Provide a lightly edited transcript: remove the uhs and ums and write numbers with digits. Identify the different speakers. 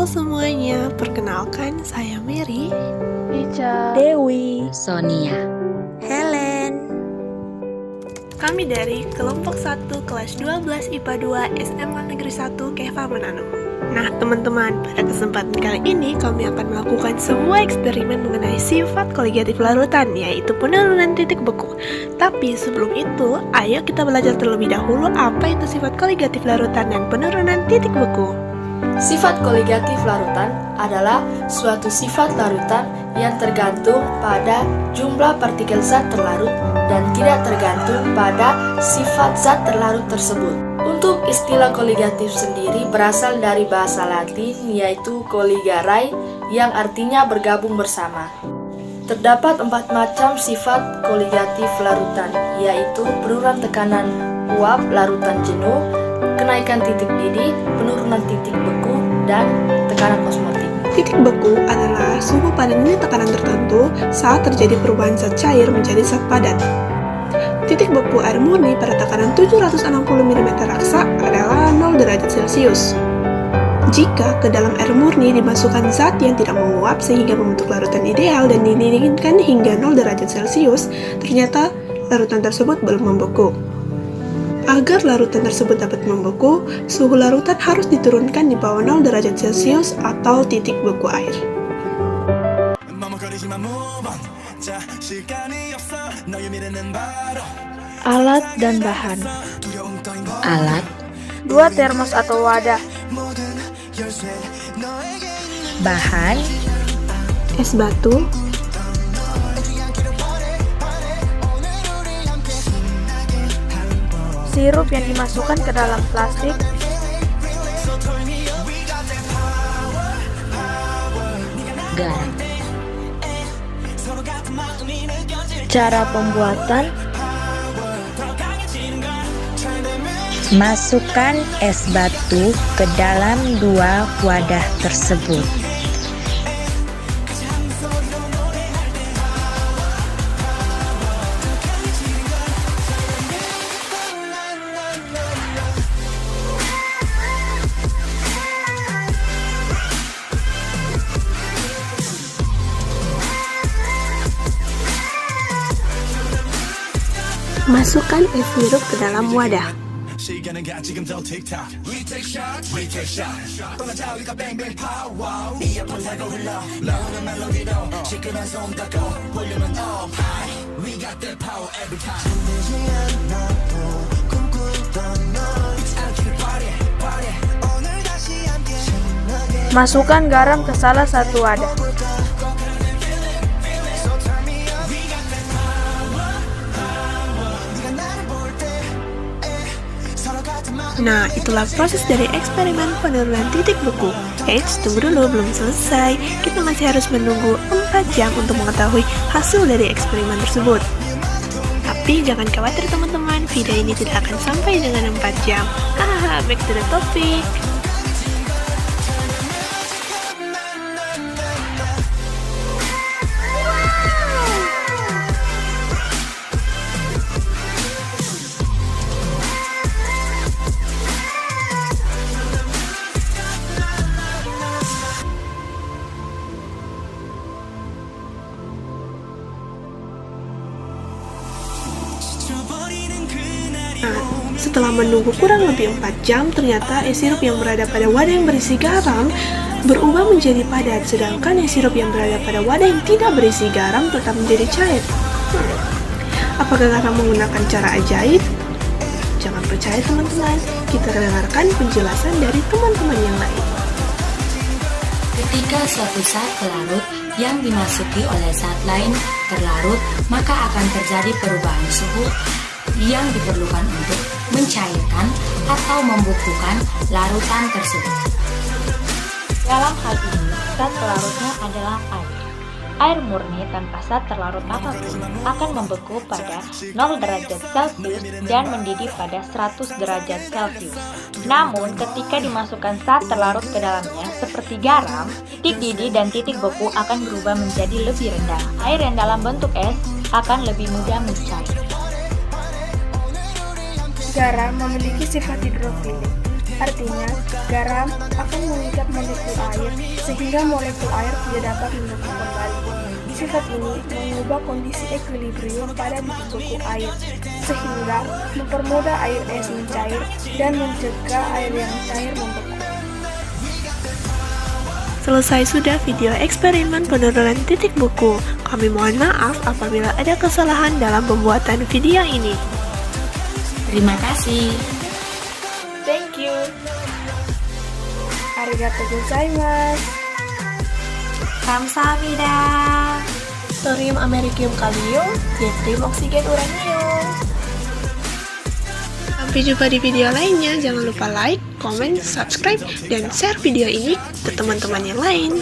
Speaker 1: semuanya, perkenalkan saya Mary,
Speaker 2: Ica,
Speaker 3: Dewi,
Speaker 4: Sonia,
Speaker 3: Helen.
Speaker 1: kami dari kelompok 1 kelas 12 IPA 2 SMA Negeri 1 Keva Manado. Nah teman-teman, pada kesempatan kali ini kami akan melakukan sebuah eksperimen mengenai sifat koligatif larutan, yaitu penurunan titik beku. Tapi sebelum itu, ayo kita belajar terlebih dahulu apa itu sifat koligatif larutan dan penurunan titik beku.
Speaker 2: sifat koligatif larutan adalah suatu sifat larutan yang tergantung pada jumlah partikel zat terlarut dan tidak tergantung pada sifat zat terlarut tersebut. Untuk istilah koligatif sendiri berasal dari bahasa Latin yaitu colligare yang artinya bergabung bersama. Terdapat 4 macam sifat koligatif larutan, yaitu penurunan tekanan uap larutan jenuh, kenaikan titik didih, penurunan titik beku, dan tekanan osmotik.
Speaker 1: Titik beku adalah suhu pada nilai tekanan tertentu saat terjadi perubahan zat cair menjadi zat padat. Titik beku air murni pada tekanan 760 mm raksa adalah 0 derajat Celcius. Jika ke dalam air murni dimasukkan zat yang tidak menguap sehingga membentuk larutan ideal dan didinginkan hingga 0 derajat Celcius, ternyata larutan tersebut belum membeku. Agar larutan tersebut dapat membeku, suhu larutan harus diturunkan di bawah 0 derajat Celcius atau titik beku air.
Speaker 3: Alat dan bahan.
Speaker 4: alat,
Speaker 3: 2 termos atau wadah.
Speaker 4: bahan,
Speaker 1: Es batu,
Speaker 3: Sirup yang dimasukkan ke dalam plastik.
Speaker 4: garam.
Speaker 3: Cara pembuatan.
Speaker 4: Masukkan es batu ke dalam 2 wadah tersebut.
Speaker 1: masukkan es sirup ke dalam wadah.
Speaker 3: Masukkan garam ke salah satu wadah.
Speaker 1: Nah, itulah proses dari eksperimen penurunan titik beku. Eits, tunggu dulu, belum selesai. Kita masih harus menunggu 4 jam untuk mengetahui hasil dari eksperimen tersebut. Tapi jangan khawatir teman-teman, video ini tidak akan sampai dengan 4 jam. Hahaha, back to the topic. Nah, setelah menunggu kurang lebih 4 jam, ternyata es sirup yang berada pada wadah yang berisi garam berubah menjadi padat, sedangkan es sirup yang berada pada wadah yang tidak berisi garam tetap menjadi cair. Apakah garam menggunakan cara ajaib? Jangan percaya teman-teman, kita dengarkan penjelasan dari teman-teman yang lain.
Speaker 4: Ketika suatu zat terlarut yang dimasuki oleh zat lain terlarut, maka akan terjadi perubahan suhu yang diperlukan untuk mencairkan atau membukukan larutan tersebut.
Speaker 5: Dalam hal ini, zat pelarutnya adalah air. Air murni tanpa zat terlarut apapun akan membeku pada 0 derajat Celcius dan mendidih pada 100 derajat Celcius. Namun, ketika dimasukkan zat terlarut ke dalamnya, seperti garam, titik didih dan titik beku akan berubah menjadi lebih rendah. Air yang dalam bentuk es akan lebih mudah mencair.
Speaker 3: Garam memiliki sifat hidrofilik. Artinya, garam akan mengikat molekul air sehingga molekul air tidak dapat membeku kembali. Sifat ini mengubah kondisi equilibrium pada titik beku air, sehingga mempermudah air es mencair dan mencegah air yang cair membeku.
Speaker 1: Selesai sudah video eksperimen penurunan titik beku. Kami mohon maaf apabila ada kesalahan dalam pembuatan video ini.
Speaker 4: Terima kasih.
Speaker 2: Thank you.
Speaker 3: Arigatou gozaimasu.
Speaker 4: Kamsahamnida.
Speaker 2: Thorium americium kalium, yttrium oksigen uranium.
Speaker 1: Sampai jumpa di video lainnya. Jangan lupa like, comment, subscribe, dan share video ini ke teman-teman yang lain.